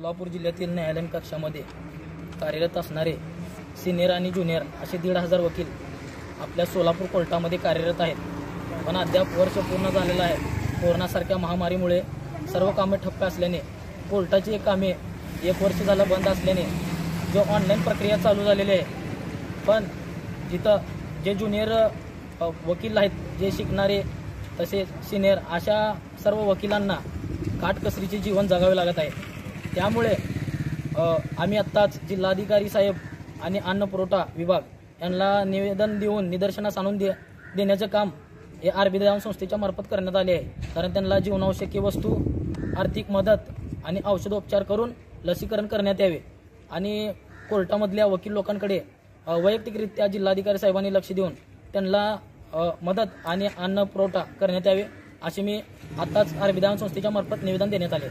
सोलापूर जिल्ह्यातील न्यायालयीन कक्षामध्ये कार्यरत असणारे सिनियर आणि ज्युनियर असे 1,500 वकील आपल्या सोलापूर कोर्टामध्ये कार्यरत आहेत. पण अद्याप वर्ष पूर्ण झालेलं आहे. कोरोनासारख्या महामारीमुळे सर्व कामे ठप्प असल्याने कोर्टाची कामे 1 वर्ष झालं बंद असल्याने जो ऑनलाईन प्रक्रिया चालू झालेली आहे. पण जिथं जे ज्युनियर वकील आहेत, जे शिकणारे तसेच सिनियर अशा सर्व वकिलांना काटकसरीचे जीवन जगावे लागत आहे. त्यामुळे आम्ही आत्ताच जिल्हाधिकारी साहेब आणि अन्न पुरवठा विभाग यांना निवेदन देऊन निदर्शनास आणून देण्याचे काम हे आरबी दयान संस्थेच्या मार्फत करण्यात आले आहे. कारण त्यांना जीवनावश्यक वस्तू, आर्थिक मदत आणि औषधोपचार करून लसीकरण करण्यात यावे आणि कोर्टामधल्या वकील लोकांकडे वैयक्तिकरित्या जिल्हाधिकारी साहेबांनी लक्ष देऊन त्यांना मदत आणि अन्न पुरवठा करण्यात यावे असे मी आत्ताच आरबी दयान संस्थेच्या मार्फत निवेदन देण्यात आले.